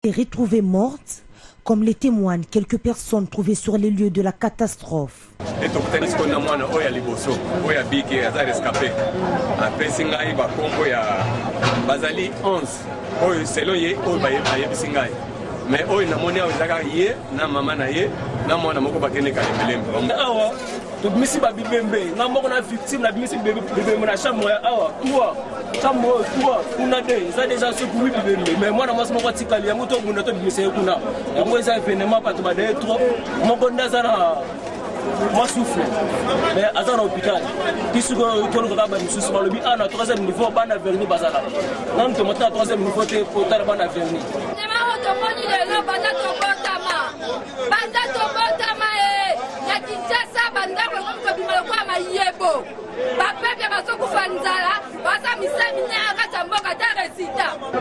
est retrouvée morte, comme les témoignent quelques personnes trouvées sur les lieux de la catastrophe. Mais oh, il namoni awezaka ye na mama na ye na mwana moko bakene ka lembelembe. Awa to bimisi ba bibembe na moko na victime na bimisi bibembe na chambre awa toi kuna de ça déjà ce pour bibembe mais mwana mwasi moko tikali yango to bunda to bimisi kuna yango eza événement pas to ba de trop moko ndaza na moi souffle mais à l'hôpital qui se retrouve là bas nous sommes le bien à 3e niveau bas na verni bazala non to monter à 3e niveau te porter bas na verni.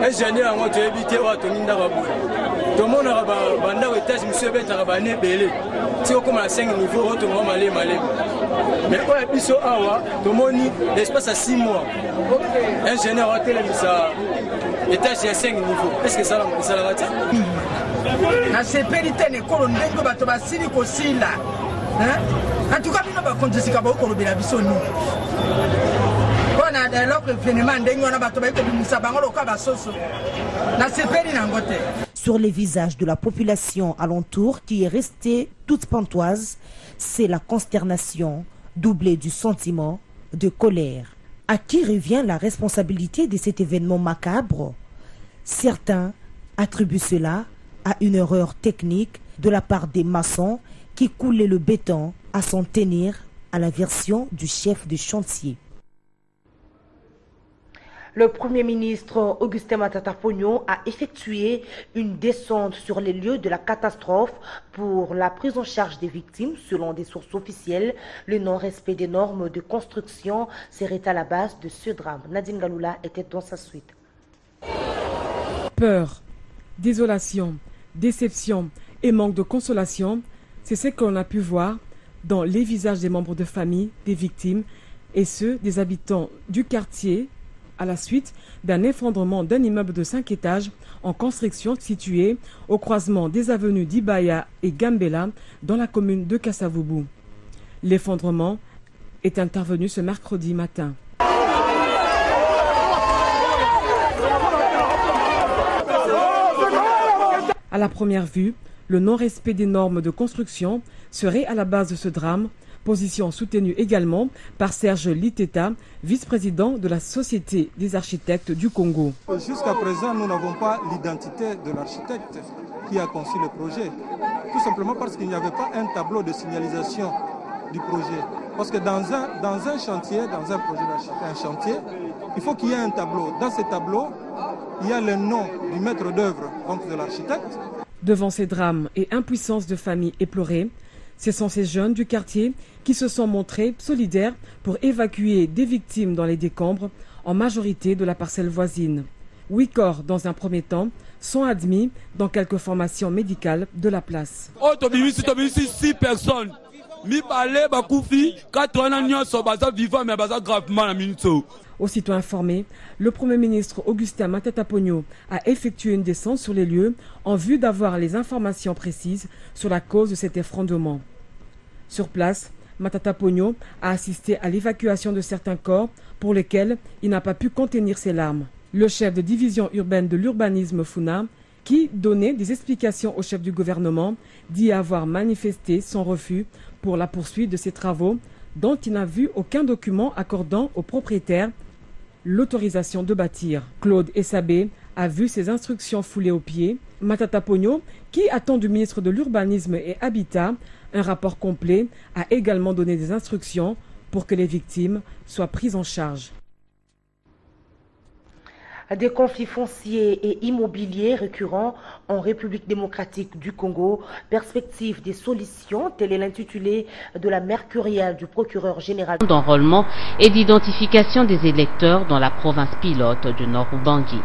Ingénieur ngo to éviter wa to ninda ba boule to mona ba banda étage monsieur beta ba ne belé ti ko ma 5 niveau to mo malé mais quoi biso awa to moni l'espace à 6 mois ingénieur wa télé ça étage à 5 niveaux est-ce que ça la va tiens na sepelité ne kolo ndengo bato basili ko sila hein en tout cas bino ba konjisika ba ko lobela biso ni bona da l'autre événement ndengo na bato ba ko bimisa bango loka ba soso na sepeli na ngote. Sur les visages de la population alentour qui est restée toute pantoise, c'est la consternation doublée du sentiment de colère. À qui revient la responsabilité de cet événement macabre? Certains attribuent cela à une erreur technique de la part des maçons qui coulaient le béton à s'en tenir à la version du chef de chantier. Le Premier ministre Augustin Matata Ponyo a effectué une descente sur les lieux de la catastrophe pour la prise en charge des victimes. Selon des sources officielles, le non-respect des normes de construction serait à la base de ce drame. Nadine Galoula était dans sa suite. Peur, désolation, déception et manque de consolation, c'est ce qu'on a pu voir dans les visages des membres de famille des victimes et ceux des habitants du quartier à la suite d'un effondrement d'un immeuble de 5 étages en construction situé au croisement des avenues d'Ibaya et Gambela dans la commune de Kasavubu. L'effondrement est intervenu ce mercredi matin. À la première vue, le non-respect des normes de construction serait à la base de ce drame, position soutenue également par Serge Liteta, vice-président de la Société des architectes du Congo. Jusqu'à présent, nous n'avons pas l'identité de l'architecte qui a conçu le projet, tout simplement parce qu'il n'y avait pas un tableau de signalisation du projet. Parce que dans un chantier, dans un projet d'architecte, un chantier, il faut qu'il y ait un tableau. Dans ce tableau, il y a le nom du maître d'œuvre, donc de l'architecte. Devant ces drames et impuissance de familles éplorées, ce sont ces jeunes du quartier qui se sont montrés solidaires pour évacuer des victimes dans les décombres, en majorité de la parcelle voisine. 8 corps, dans un premier temps, sont admis dans quelques formations médicales de la place. 6 personnes. Aussitôt informé, le Premier ministre Augustin Matata Ponyo a effectué une descente sur les lieux en vue d'avoir les informations précises sur la cause de cet effondrement. Sur place, Matata Ponyo a assisté à l'évacuation de certains corps pour lesquels il n'a pas pu contenir ses larmes. Le chef de division urbaine de l'urbanisme Funa, qui donnait des explications au chef du gouvernement, dit avoir manifesté son refus pour la poursuite de ces travaux dont il n'a vu aucun document accordant aux propriétaires l'autorisation de bâtir. Claude Essabé a vu ses instructions foulées aux pieds. Matata Ponyo, qui attend du ministre de l'Urbanisme et Habitat un rapport complet, a également donné des instructions pour que les victimes soient prises en charge. Des conflits fonciers et immobiliers récurrents en République démocratique du Congo, perspective des solutions, tel est l'intitulé de la mercuriale du procureur général d'enrôlement et d'identification des électeurs dans la province pilote du Nord-Ubangi.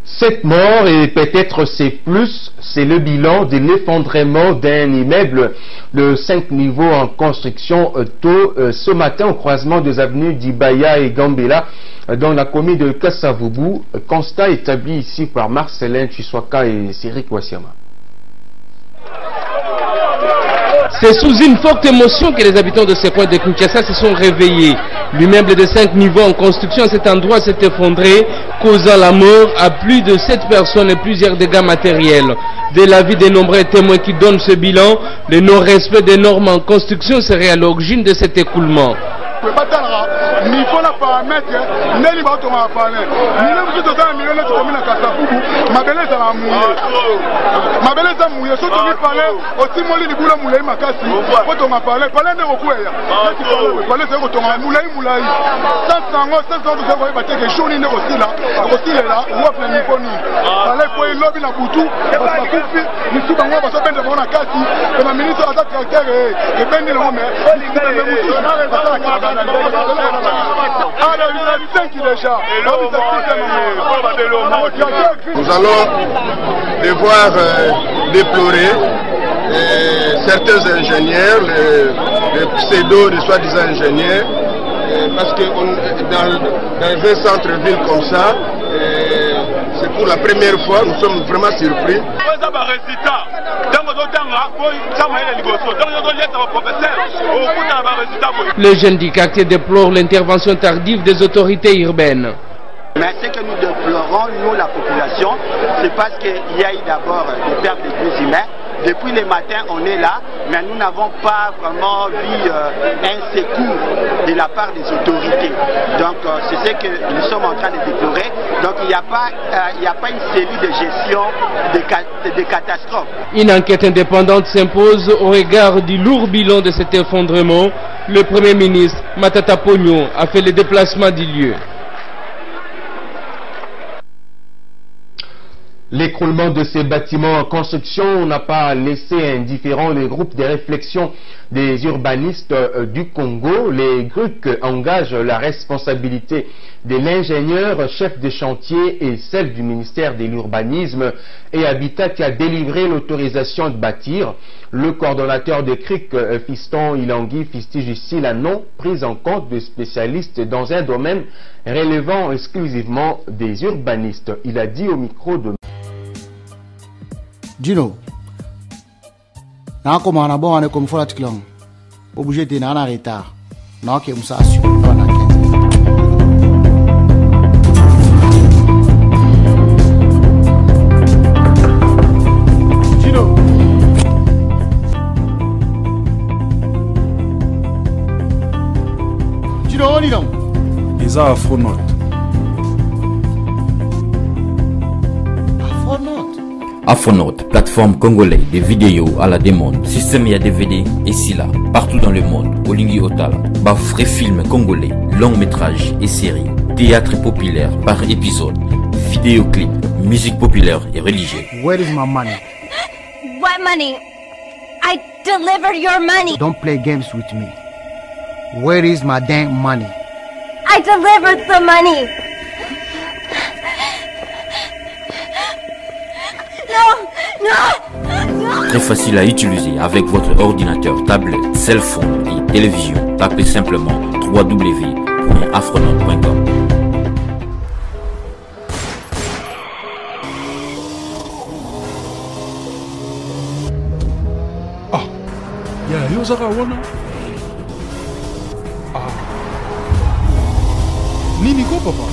7 morts et peut-être c'est plus, c'est le bilan de l'effondrement d'un immeuble de 5 niveaux en construction tôt ce matin au croisement des avenues d'Ibaya et Gambela dans la commune de Kassavubu. Constat établi ici par Marcelin Chiswaka et Cyril Kwasiama. C'est sous une forte émotion que les habitants de ce coin de Kinshasa se sont réveillés. L'immeuble de 5 niveaux en construction à cet endroit s'est effondré, causant la mort à plus de 7 personnes et plusieurs dégâts matériels. De l'avis des nombreux témoins qui donnent ce bilan, le non-respect des normes en construction serait à l'origine de cet écoulement. Nous allons devoir déplorer certains ingénieurs, les pseudo de soi-disant ingénieurs, parce que dans un centre-ville comme ça, c'est pour la première fois, nous sommes vraiment surpris. Les jeunes du quartier déplorent l'intervention tardive des autorités urbaines. Mais ce que nous déplorons, nous la population, c'est parce qu'il y a eu d'abord des pertes de vies humains. Depuis le matin, on est là, mais nous n'avons pas vraiment vu un secours de la part des autorités. Donc c'est ce que nous sommes en train de déplorer. Donc il n'y a pas une cellule de gestion des catastrophes. Une enquête indépendante s'impose au regard du lourd bilan de cet effondrement. Le Premier ministre Matata Ponyo a fait le déplacement du lieu. L'écroulement de ces bâtiments en construction n'a pas laissé indifférent les groupes de réflexion des urbanistes du Congo. Les GRUC engagent la responsabilité de l'ingénieur chef de chantier et celle du ministère de l'Urbanisme et Habitat qui a délivré l'autorisation de bâtir. Le coordonnateur de CRIC, Fiston Ilangui, fustige ici la non prise en compte de spécialistes dans un domaine relevant exclusivement des urbanistes. Il a dit au micro de Dino, na comme on a bon on est comme faut la ticlon. Obligé de na retard. Na que musa assu. Dino. Dino on y donc. Ils ont Afronote. Afronote, plateforme congolaise de vidéos à la demande, système à DVD et SILA, partout dans le monde, Olingi Otala, Bafré film congolais, long métrage et séries, théâtre populaire par épisode, vidéoclip, musique populaire et religieuse. Where is my money? What money? I delivered your money. Don't play games with me. Where is my damn money? I delivered the money. No. Très facile à utiliser avec votre ordinateur, tablette, cell phone et télévision. Tapez simplement www.afronote.com. Ah, ya yozaka wana. Ah. Nini ko papa?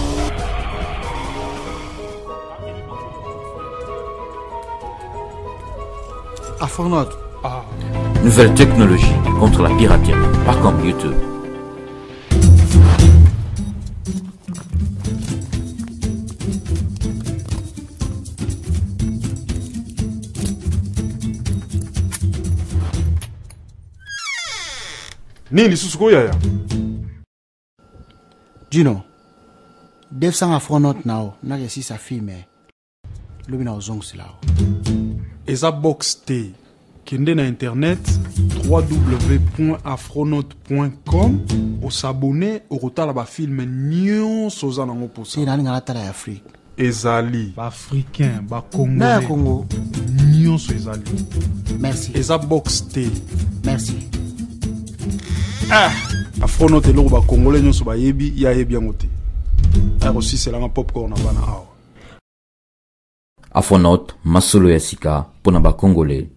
Afronote. Ah. Nouvelle technologie contre la piraterie, pas comme YouTube. Nini susuko yaya? Dino. Dev sang Afronote now, na que si sa fille mais le bina ozong sila. Eza box T kende na internet www.afronote.com o s'abonner au retala ba film nyonso za nango posa. C'est nani ngala tala ya Afrique. Ezali ba africain, ba congolais. Na Congo. Nyonso ezali. Merci. Eza box T. Merci. Ah, Afronote lo ba congolais nyonso ba yebi ya yebi yango te. aussi c'est la popcorn bana awa Afonote masolo ya sika pona ba Congolais